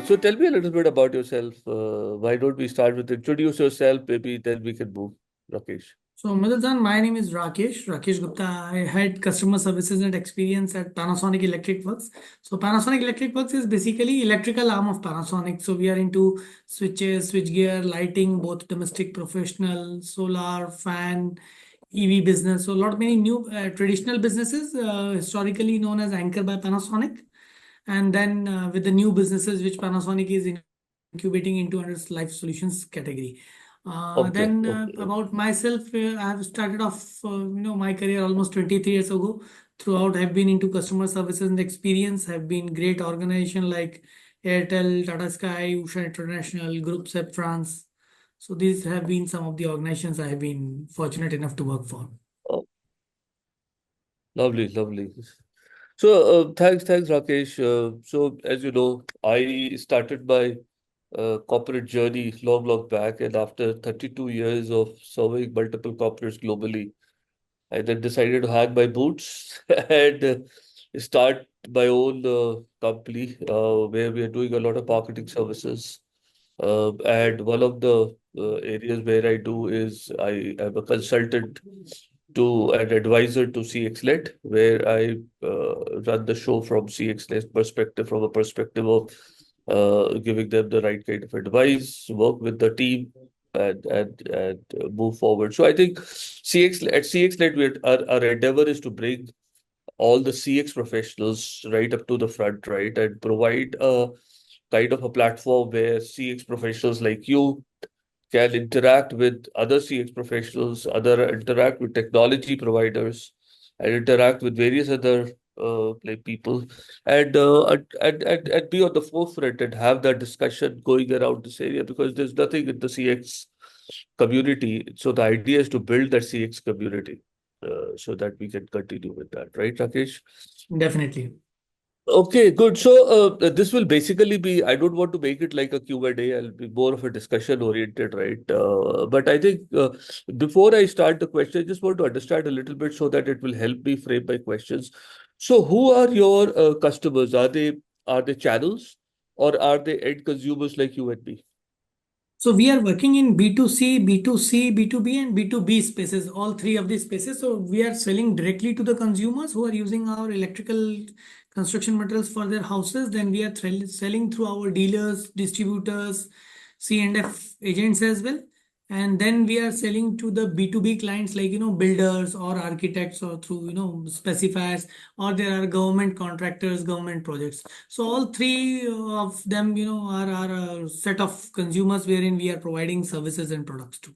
So tell me a little bit about yourself. Why don't we start with introduce yourself, maybe then we can move, Rakesh. So, Middleton, my name is Rakesh Gupta. I had customer services and experience at Panasonic Electric Works. So, Panasonic Electric Works is basically electrical arm of Panasonic. So, we are into switches, switchgear, lighting, both domestic, professional, solar, fan, EV business. So, a lot many new traditional businesses, historically known as Anchor by Panasonic, and then with the new businesses which Panasonic is incubating into under its life solutions category. Okay, Then okay. about myself, I have started off my career almost 23 years ago. Throughout, I've been into customer services and experience. Have been great organization like Airtel, Tata Sky, Usha International, Group SEP France. So these have been some of the organizations I have been fortunate enough to work for. Oh, lovely, lovely. So thanks, Rakesh. So as you know, I started my corporate journey long back, and after 32 years of serving multiple corporates globally, I then decided to hang my boots and start my own company where we are doing a lot of marketing services. And one of the areas where I do is I am a consultant to an advisor to CXLET, where I run the show from CXLET perspective, from a perspective of giving them the right kind of advice, work with the team, and move forward. So I think CXLET, our endeavor is to bring all the CX professionals right up to the front, right, and provide a kind of a platform where CX professionals like you can interact with other CX professionals, other interact with technology providers, and interact with various other like people, and be on the forefront and have that discussion going around this area because there's nothing in the CX community. So the idea is to build that CX community so that we can continue with that, right, Rakesh? Definitely. Okay, good. So this will basically be, I don't want to make it like a Q&A. I'll be more of a discussion oriented, right? But I think before I start the question, I just want to understand a little bit so that it will help me frame my questions. So who are your customers? Are they channels or are they end consumers like you and me? So we are working in B2C, B2C, B2B, and B2B spaces, all three of these spaces. So we are selling directly to the consumers who are using our electrical construction materials for their houses. Then we are selling through our dealers, distributors, C&F agents as well. And then we are selling to the B2B clients like, builders or architects or through, specifiers, or there are government contractors, government projects. So all three of them, are a set of consumers wherein we are providing services and products to.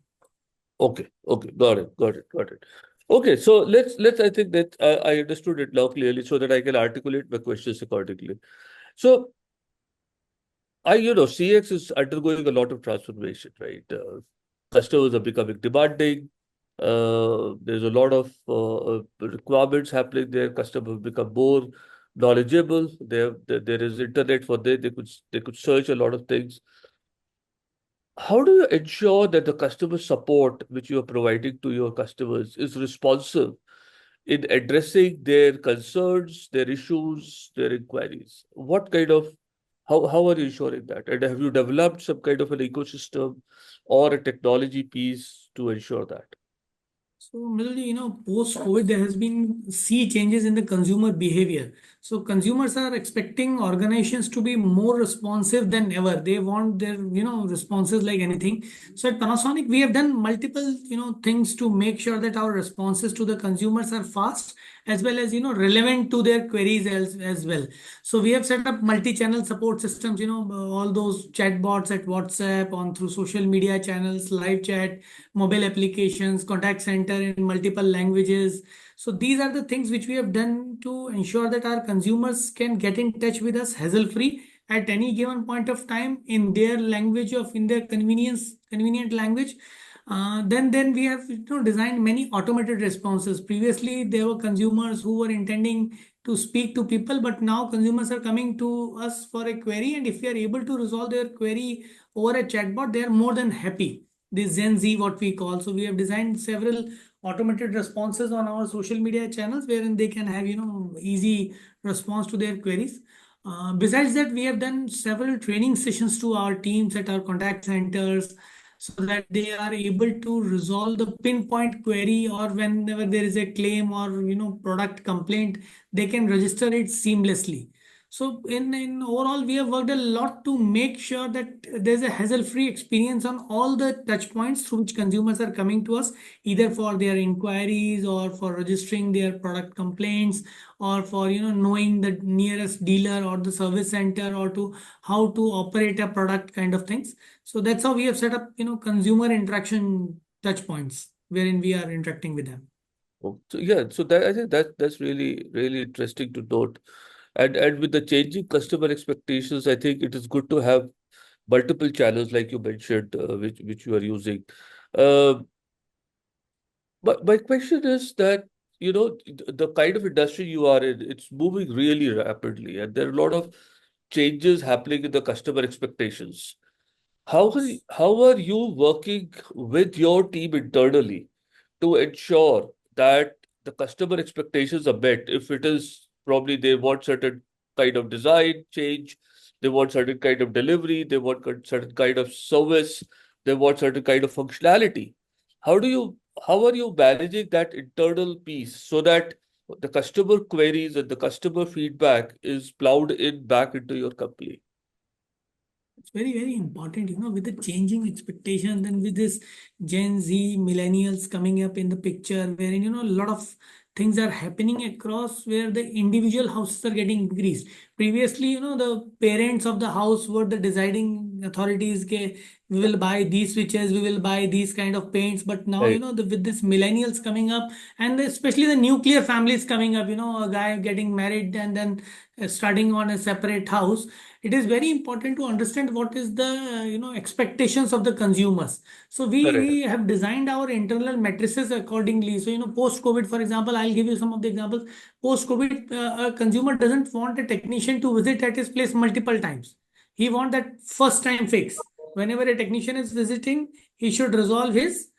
Okay, okay, got it. Okay, so let's. I think that I understood it now clearly, so that I can articulate my questions accordingly. So CX is undergoing a lot of transformation, right? Customers are becoming demanding. There's a lot of requirements happening there. Customers become more knowledgeable. There is internet for them. They could search a lot of things. How do you ensure that the customer support which you are providing to your customers is responsive in addressing their concerns, their issues, their inquiries? How are you ensuring that? And have you developed some kind of an ecosystem or a technology piece to ensure that? So, Murali, post-COVID, there has been sea changes in the consumer behavior. So, consumers are expecting organizations to be more responsive than ever. They want their, responses like anything. So, at Panasonic, we have done multiple, things to make sure that our responses to the consumers are fast as well as, relevant to their queries as well. So, we have set up multi-channel support systems, all those chatbots at WhatsApp, on through social media channels, live chat, mobile applications, contact center in multiple languages. So these are the things which we have done to ensure that our consumers can get in touch with us hassle free at any given point of time in their language of in their convenient language. Then we have designed many automated responses. Previously, there were consumers who were intending to speak to people, but now consumers are coming to us for a query, and if we are able to resolve their query over a chatbot, they are more than happy. This Gen Z, what we call. So we have designed several automated responses on our social media channels wherein they can have, easy response to their queries. Besides that, we have done several training sessions to our teams at our contact centers so that they are able to resolve the pinpoint query, or whenever there is a claim or product complaint, they can register it seamlessly. So in overall, we have worked a lot to make sure that there's a hassle-free experience on all the touch points through which consumers are coming to us, either for their inquiries or for registering their product complaints, or for knowing the nearest dealer or the service center, or to how to operate a product kind of things. So that's how we have set up consumer interaction touch points wherein we are interacting with them. Oh, so yeah, so that I think that's really really interesting to note. And with the changing customer expectations, I think it is good to have multiple channels like you mentioned, which you are using. Uh, but my question is that, the kind of industry you are in, it's moving really rapidly, and there are a lot of changes happening in the customer expectations. How are you working with your team internally to ensure that the customer expectations are met? If it is probably they want certain kind of design change, they want certain kind of delivery, they want certain kind of service, they want certain kind of functionality. How are you managing that internal piece so that the customer queries and the customer feedback is plowed in back into your company? It's very, very important, with the changing expectations and with this Gen Z millennials coming up in the picture, wherein, a lot of things are happening across where the individual houses are getting increased. Previously, the parents of the house were the deciding authorities. We will buy these switches, we will buy these kind of paints. But now, Right, with this millennials coming up, and especially the nuclear families coming up, a guy getting married and then starting on a separate house, it is very important to understand what is the expectations of the consumers. So we correct. have designed our internal matrices accordingly. So post covid, for example, I'll give you some of the examples. Post covid, a consumer doesn't want a technician to visit at his place multiple times. He want that first time fix. Whenever a technician is visiting, he should resolve his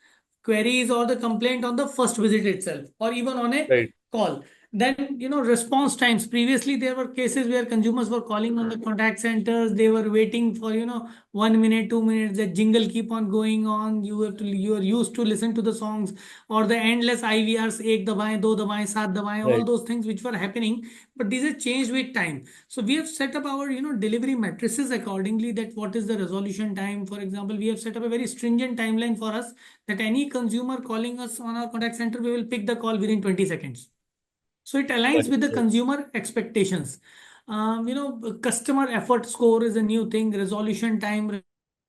queries or the complaint on the first visit itself, or even on a Right, call. Then response times. Previously there were cases where consumers were calling on the contact centers, they were waiting for 1 minute, 2 minutes, the jingle keep on going on, you are used to listen to the songs, or the endless IVRs, ek dabaएं do dabaएं सात dabaएं, all right. those things which were happening. But these have changed with time. So we have set up our delivery matrices accordingly, that what is the resolution time. For example, we have set up a very stringent timeline for us, that any consumer calling us on our contact center, we will pick the call within 20 seconds. So it aligns Right, with the right. consumer expectations. Customer effort score is a new thing, resolution time,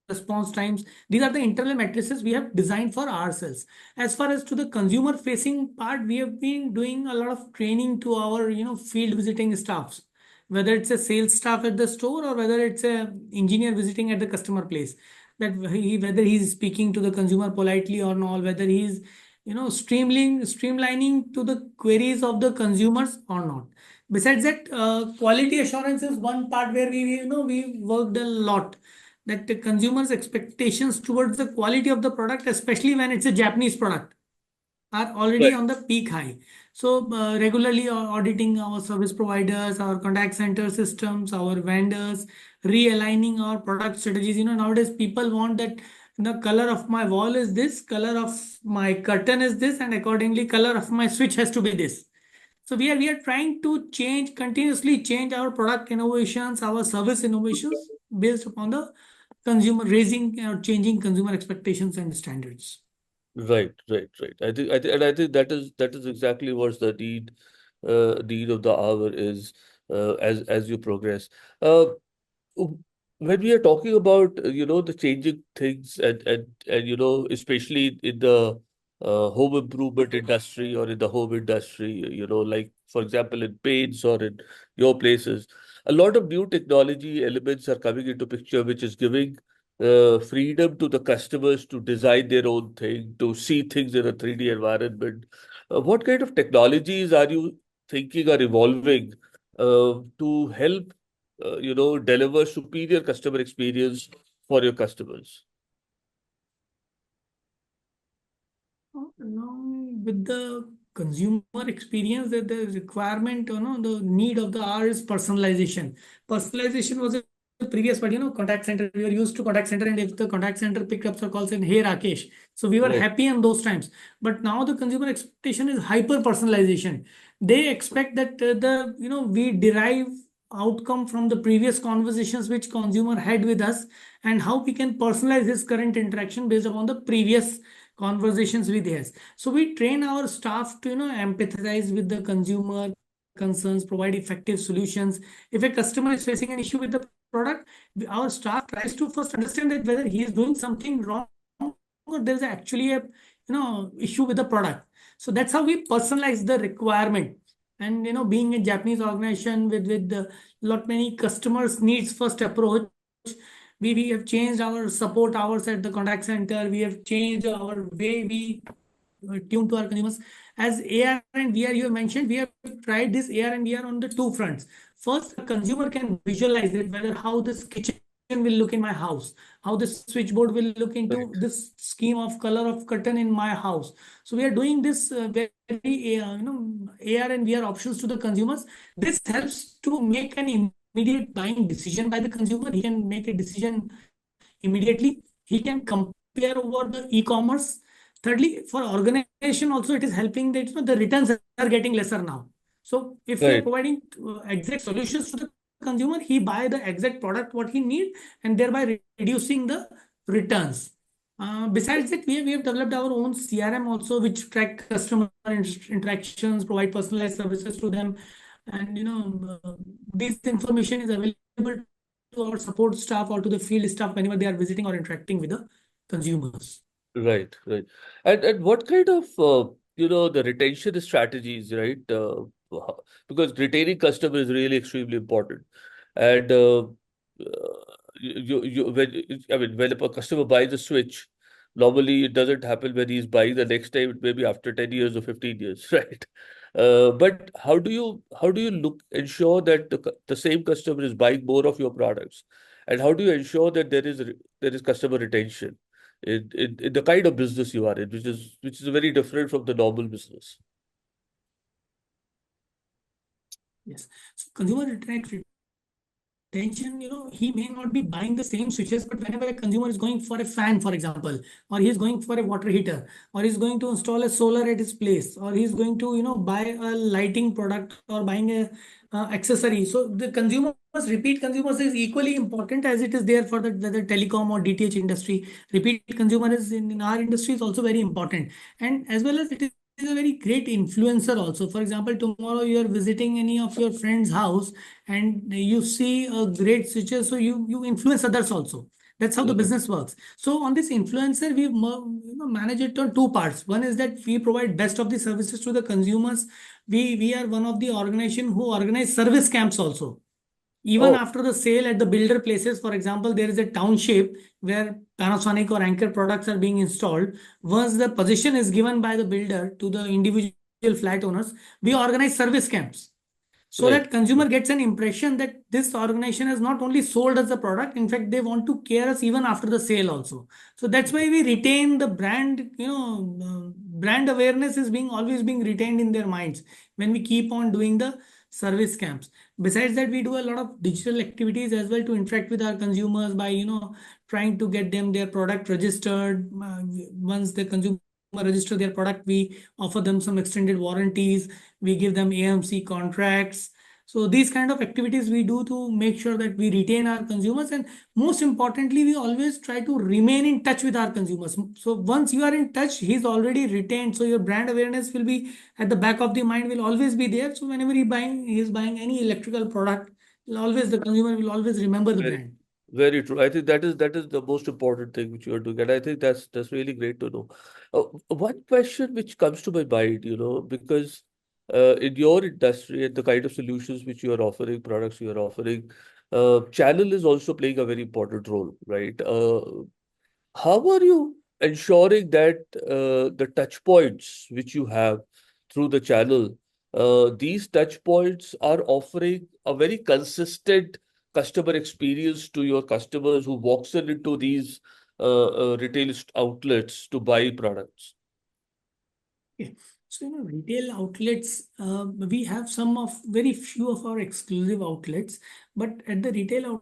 response times. These are the internal matrices we have designed for ourselves. As far as to the consumer facing part, we have been doing a lot of training to our field visiting staffs, whether it's a sales staff at the store or whether it's a engineer visiting at the customer place, that whether he's speaking to the consumer politely or not, whether he's streamlining to the queries of the consumers or not. Besides that, quality assurance is one part where we worked a lot, that the consumers expectations towards the quality of the product, especially when it's a Japanese product, are already Right. on the peak high. So regularly auditing our service providers, our contact center systems, our vendors, realigning our product strategies. Nowadays people want that the color of my wall is this, color of my curtain is this, and accordingly color of my switch has to be this. So we are trying to continuously change our product innovations, our service innovations based upon the consumer raising or changing consumer expectations and standards. Right, right, right. I think that is exactly what the need of the hour is, as you progress. Uh, when we are talking about the changing things, and especially in the home improvement industry or in the home industry, like for example in paints or in your places, a lot of new technology elements are coming into picture, which is giving freedom to the customers to design their own thing, to see things in a 3D environment. What kind of technologies are you thinking are evolving to help deliver superior customer experience for your customers? Along with the consumer experience, that the requirement, the need of the hour is personalization. Personalization was a previous, but contact center. We were used to contact center, and if the contact center picked up the call saying, "Hey Rakesh," so we were Right. happy in those times. But now the consumer expectation is hyper personalization. They expect that we derive outcome from the previous conversations which consumer had with us, and how we can personalize his current interaction based upon the previous conversations with us. So we train our staff to empathize with the consumer concerns, provide effective solutions. If a customer is facing an issue with the product, our staff tries to first understand that whether he is doing something wrong, or there is actually a issue with the product. So that's how we personalize the requirement. And being a Japanese organization with lot many customers needs first approach, we have changed our support hours at the contact center. We have changed our way we tune to our consumers. As AR and VR you have mentioned, we have tried this AR and VR on the two fronts. First, the consumer can visualize it, whether how this kitchen will look in my house, how this switchboard will look Right. into this scheme of color of curtain in my house. So we are doing this very AR and VR options to the consumers. This helps to make an immediate buying decision by the consumer. He can make a decision immediately. He can compare over the e-commerce. Thirdly, for organization also, it is helping that the returns are getting lesser now. So if we are Right. providing exact solutions to the consumer, he buy the exact product what he need, and thereby reducing the returns. Besides that, we have developed our own CRM also, which track customer interactions, provide personalized services to them, and this information is available to our support staff or to the field staff whenever they are visiting or interacting with the consumers. Right, right. And what kind of the retention strategies, right? Because retaining customer is really extremely important. And I mean, when a customer buys a switch, normally it doesn't happen when he's buying the next time. It may be after 10 years or 15 years, right? But how do you ensure that the same customer is buying more of your products, and how do you ensure that there is customer retention in the kind of business you are in, which is very different from the normal business? Yes. So consumer retention, he may not be buying the same switches, but whenever a consumer is going for a fan, for example, or he's going for a water heater, or he's going to install a solar at his place, or he's going to, buy a lighting product or buying a accessory. So the consumers, repeat consumers is equally important as it is there for the whether telecom or DTH industry. Repeat consumer is in our industry is also very important. And as well as it is a very great influencer also. For example, tomorrow you are visiting any of your friend's house and you see a great switcher, so you influence others also. That's how the Right. business works. So on this influencer, we manage it on two parts. One is that we provide best of the services to the consumers. We are one of the organization who organize service camps also. Even Oh, after the sale at the builder places, for example, there is a township where Panasonic or Anchor products are being installed. Once the position is given by the builder to the individual flat owners, we organize service camps so right. that consumer gets an impression that this organization has not only sold us the product, in fact they want to care us even after the sale also. So that's why we retain the brand. Brand awareness is being always being retained in their minds when we keep on doing the service camps. Besides that, we do a lot of digital activities as well to interact with our consumers by trying to get them their product registered. Once the consumer register their product, we offer them some extended warranties, we give them AMC contracts. So these kind of activities we do to make sure that we retain our consumers, and most importantly, we always try to remain in touch with our consumers. So once you are in touch, he's already retained. So your brand awareness will be at the back of the mind, will always be there. So whenever he's buying any electrical product, always the consumer will always remember the Very, brand. very true. I think that is the most important thing which you are doing, and I think that's really great to know. One question which comes to my mind, because in your industry and the kind of solutions which you are offering, products you are offering, channel is also playing a very important role, right? How are you ensuring that the touch points which you have through the channel, these touch points are offering a very consistent customer experience to your customers who walks in into these retail outlets to buy products? Okay. So, retail outlets, we have some of very few of our exclusive outlets, but at the retail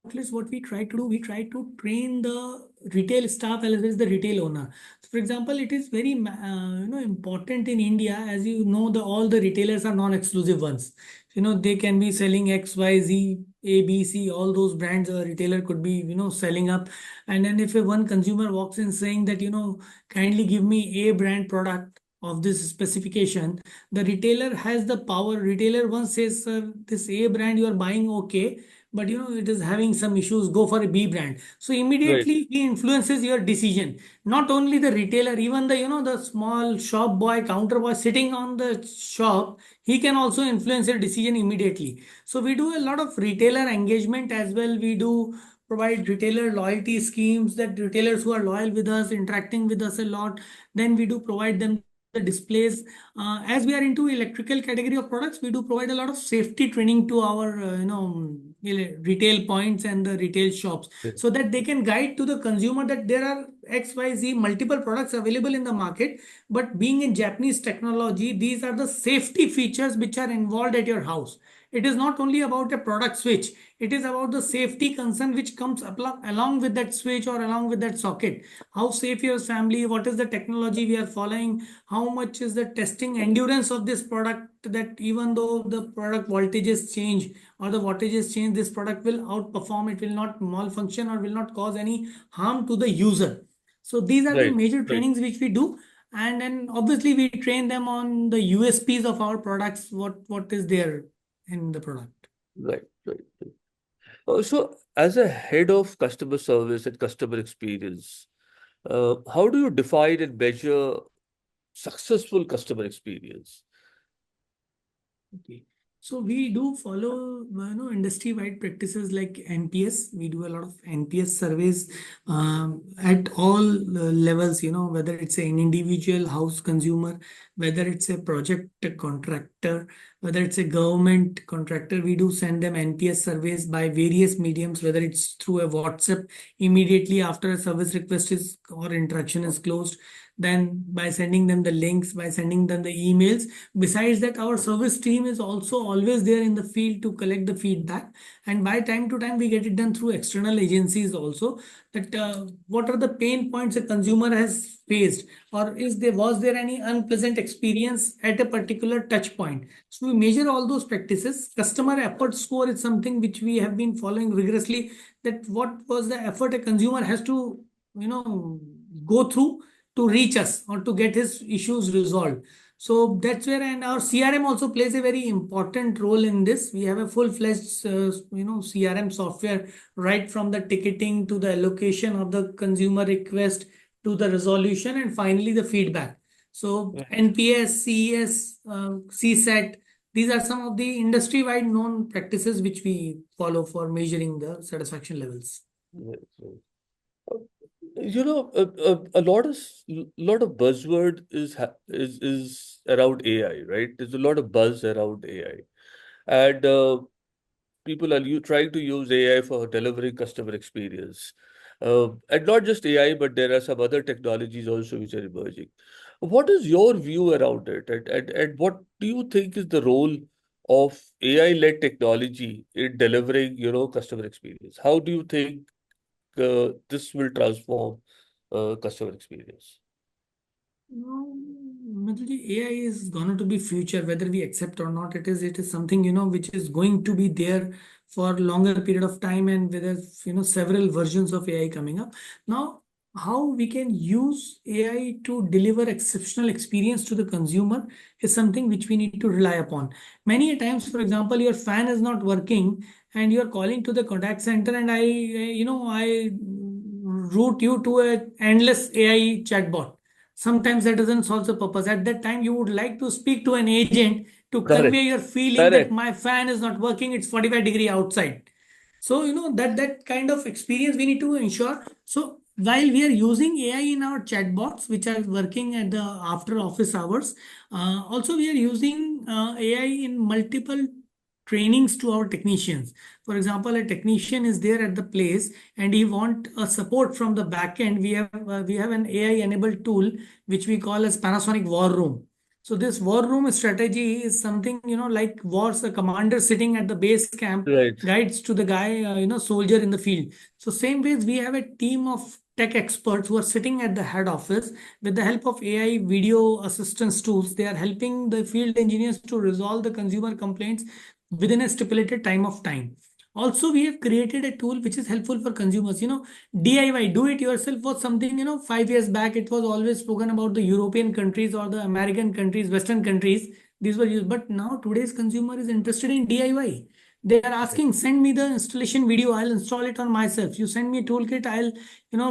outlets, what we try to do, we try to train the retail staff as well as the retail owner. So, for example, it is very, important in India, as you know, all the retailers are non-exclusive ones. They can be selling X, Y, Z, A, B, C, all those brands a retailer could be, selling up. And then if a one consumer walks in saying that, kindly give me a brand product of this specification, the retailer has the power. Retailer once says, sir, this A brand you are buying, okay, but it is having some issues, go for a B brand. So Right, immediately he influences your decision. Not only the retailer, even the small shop boy, counter boy sitting on the shop, he can also influence your decision immediately. So we do a lot of retailer engagement as well. We do provide retailer loyalty schemes, that retailers who are loyal with us, interacting with us a lot, then we do provide them the displays. As we are into electrical category of products, we do provide a lot of safety training to our retail points and the retail shops, right, so that they can guide to the consumer that there are XYZ multiple products available in the market, but being in Japanese technology, these are the safety features which are involved at your house. It is not only about a product switch, it is about the safety concern which comes along with that switch or along with that socket. How safe your family, what is the technology we are following, how much is the testing endurance of this product, that even though the product voltages change or the wattages change, this product will outperform, it will not malfunction or will not cause any harm to the user. So these are the right, major right, trainings which we do. And then obviously we train them on the USPs of our products, what is there in the product. right, right. So, as a head of customer service and customer experience, how do you define and measure successful customer experience? Okay. So we do follow, industry-wide practices like NPS. We do a lot of NPS surveys at all levels. Whether it's an individual house consumer, whether it's a project contractor, whether it's a government contractor, we do send them NPS surveys by various mediums. Whether it's through a WhatsApp immediately after a service request is or interaction is closed, then by sending them the links, by sending them the emails. Besides that, our service team is also always there in the field to collect the feedback, and by time to time we get it done through external agencies also, that what are the pain points a consumer has faced, or is there was there any unpleasant experience at a particular touch point. So we measure all those practices. Customer effort score is something which we have been following rigorously, that what was the effort a consumer has to go through to reach us or to get his issues resolved. So that's where, and our CRM also plays a very important role in this. We have a full-fledged, CRM software, right from the ticketing to the allocation of the consumer request to the resolution and finally the feedback. So Yeah. NPS, CES, CSAT, these are some of the industry-wide known practices which we follow for measuring the satisfaction levels. Yes, yes. A lot of buzzword is around AI, right? There's a lot of buzz around AI, and people are you trying to use AI for delivering customer experience, and not just AI, but there are some other technologies also which are emerging. What is your view around it, and what do you think is the role of AI-led technology in delivering, customer experience? How do you think this will transform customer experience? No, Madhuri, AI is going to be future, whether we accept or not. It is something which is going to be there for longer period of time, and with several versions of AI coming up. Now, how we can use AI to deliver exceptional experience to the consumer is something which we need to rely upon. Many a times, for example, your fan is not working and you are calling to the contact center, and I route you to a endless AI chatbot. Sometimes that doesn't solve the purpose. At that time, you would like to speak to an agent to convey Correct. your feeling that Correct. my fan is not working, it's 45-degree outside. So, that kind of experience we need to ensure. So, while we are using AI in our chatbots, which are working at the after office hours, also we are using AI in multiple trainings to our technicians. For example, a technician is there at the place and he want a support from the back end. We have an AI enabled tool which we call as Panasonic War Room. So this war room strategy is something, like wars, a commander sitting at the base camp Right. guides to the guy, soldier in the field. So same ways, we have a team of tech experts who are sitting at the head office with the help of AI video assistance tools. They are helping the field engineers to resolve the consumer complaints within a stipulated time. Also, we have created a tool which is helpful for consumers. DIY, do it yourself, was something, 5 years back. It was always spoken about the European countries or the American countries, Western countries. These were used. But now today's consumer is interested in DIY. They are Right. asking, send me the installation video. I'll install it on myself. You send me a toolkit. I'll,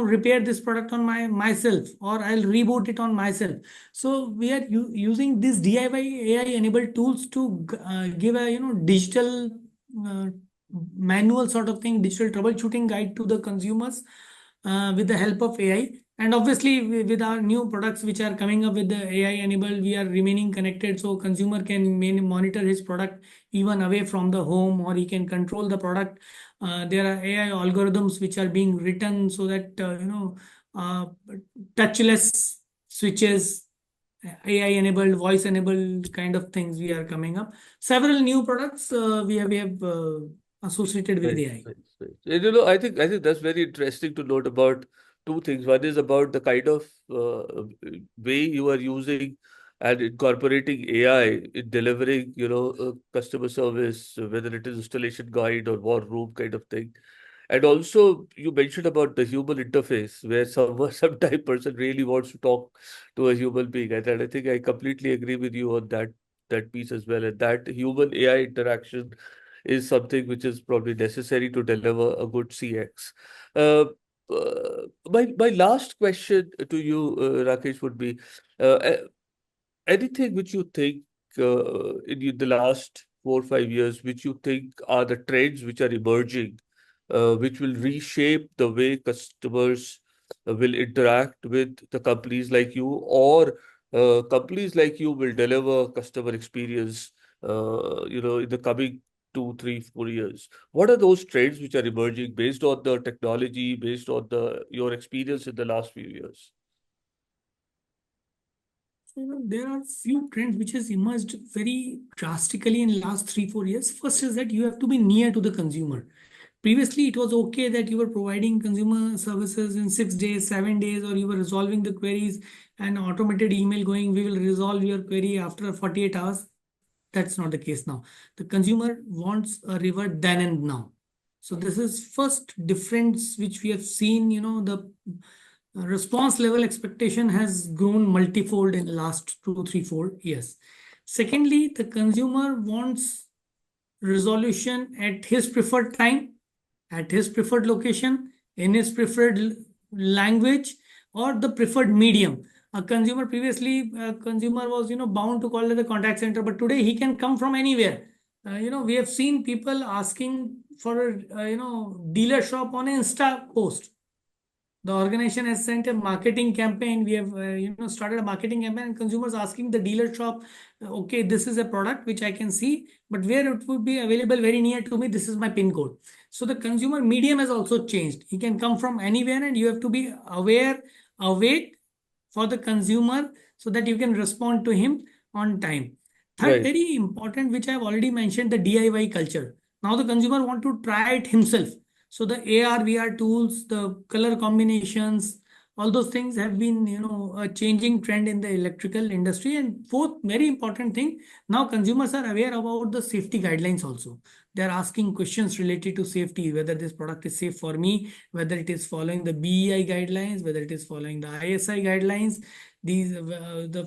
repair this product on myself, or I'll reboot it on myself. So we are using these DIY AI enabled tools to give a, digital uh, manual sort of thing, digital troubleshooting guide to the consumers with the help of AI. And obviously, with our new products which are coming up with the AI enabled, we are remaining connected, so consumer can monitor his product even away from the home, or he can control the product. There are AI algorithms which are being written so that uh, touchless switches, AI enabled, voice enabled kind of things we are coming up. Several new products we have associated with Right, AI. right, right. And I think that's very interesting to note about two things. One is about the kind of way you are using and incorporating AI in delivering, customer service, whether it is installation guide or war room kind of thing. And also, you mentioned about the human interface, where someone, some type person really wants to talk to a human being, and I think I completely agree with you on that piece as well. And that human AI interaction is something which is probably necessary to deliver a good CX. Uh, my last question to you, Rakesh, would be anything which you think the last 4 or 5 years, which you think are the trends which are emerging, which will reshape the way customers will interact with the companies like you, or companies like you will deliver customer experience, in the coming 2, 3, 4 years. What are those trends which are emerging based on the technology, based on the your experience in the last few years? So, there are few trends which has emerged very drastically in last 3 4 years. First is that you have to be near to the consumer. Previously, it was okay that you were providing consumer services in 6 days, 7 days, or you were resolving the queries and automated email going, we will resolve your query after 48 hours. That's not the case now. The consumer wants a revert then and now. So this is first difference which we have seen. The response level expectation has grown multifold in the last 2 3 4 years. Secondly, the consumer wants resolution at his preferred time, at his preferred location, in his preferred language, or the preferred medium. A consumer was, bound to call the contact center, but today he can come from anywhere. We have seen people asking for a, dealer shop on an Insta post. The organization has sent a marketing campaign. We have started a marketing campaign, and consumers asking the dealer shop, okay, this is a product which I can see, but where it would be available very near to me, this is my pin code. So the consumer medium has also changed. He can come from anywhere, and you have to be aware, awake for the consumer, so that you can respond to him on time. Third, Right, very important, which I have already mentioned, the DIY culture. Now the consumer want to try it himself. So the AR, VR tools, the color combinations, all those things have been, a changing trend in the electrical industry. And fourth, very important thing, now consumers are aware about the safety guidelines also. They're asking questions related to safety, whether this product is safe for me, whether it is following the BEI guidelines, whether it is following the ISI guidelines.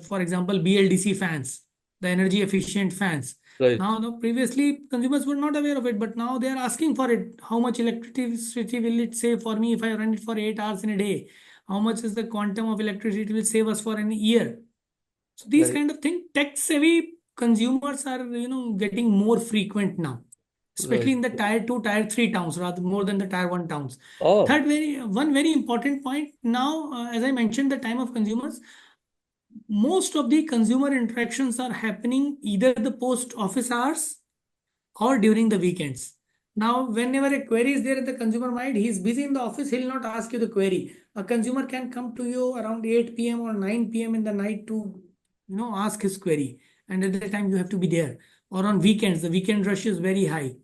For example, BLDC fans, the energy efficient fans. right, Now, previously consumers were not aware of it, but now they are asking for it. How much electricity will it save for me if I run it for 8 hours in a day? How much is the quantum of electricity it will save us for an year? So these right, kind of things, tech savvy consumers are, getting more frequent now, especially right. in the tier two, tier three towns, rather more than the tier one towns. Oh, Third, one very important point now, as I mentioned, the time of consumers, most of the consumer interactions are happening either the post office hours or during the weekends. Now, whenever a query is there in the consumer mind, he is busy in the office, he'll not ask you the query. A consumer can come to you around 8 p.m. or 9 p.m. in the night to ask his query. And at that time, you have to be there. Or on weekends, the weekend rush is very high.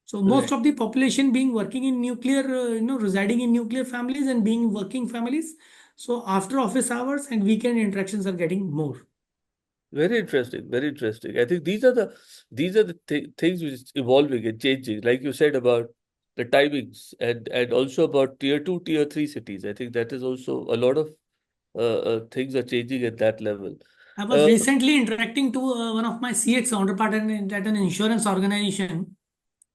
So most Right. of the population being working in nuclear, residing in nuclear families and being working families. So after office hours and weekend interactions are getting more. Very interesting. Very interesting. I think these are the things which is evolving and changing. Like you said about the timings and also about tier two, tier three cities. I think that is also a lot of things are changing at that level. I was Uh, recently interacting to one of my CX counterpart at an insurance organization.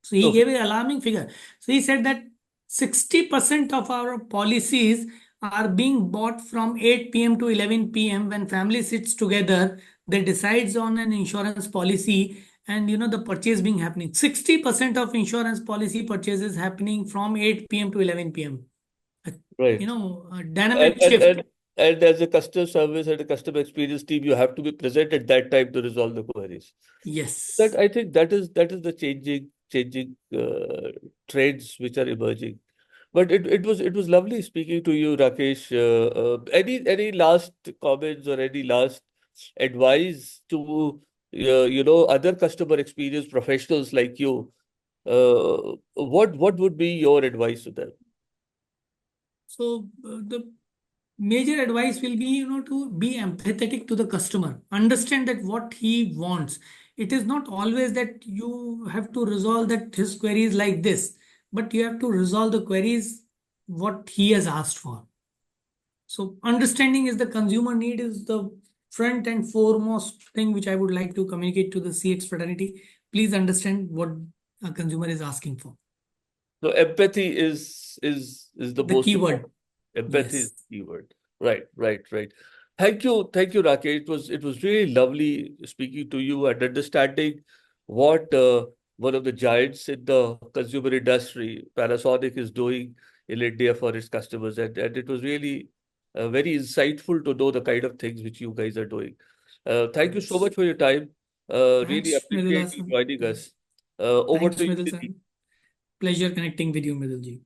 So he okay. gave an alarming figure. So he said that 60% of our policies are being bought from 8 p.m. to 11 p.m. when family sits together, they decides on an insurance policy and the purchase being happening. 60% of insurance policy purchases happening from 8 p.m. to 11 p.m. A, Right. a And dynamic and shift. and and as a customer service and a customer experience team, you have to be present at that time to resolve the queries. That Yes. I think that is the changing trends which are emerging. But it was lovely speaking to you, Rakesh. Any last comments or any last advice to other customer experience professionals like you? What would be your advice to them? So the major advice will be to be empathetic to the customer, understand that what he wants. It is not always that you have to resolve that his query is like this, but you have to resolve the queries what he has asked for. So understanding is the consumer need is the front and foremost thing which I would like to communicate to the CX fraternity. Please understand what a consumer is asking for. So empathy is the The most keyword. important. Empathy is Yes. the keyword. Right, right, right. Thank you, Rakesh. It was really lovely speaking to you and understanding what one of the giants in the consumer industry, Panasonic, is doing in India for its customers, and it was really very insightful to know the kind of things which you guys are doing. Thank you so Yes. much for your time. Really Thanks, Mridul appreciate you Hassan. joining us. Over Thanks, to you, Mridul Nidhi. Hassan. Pleasure connecting with you, Mridul ji.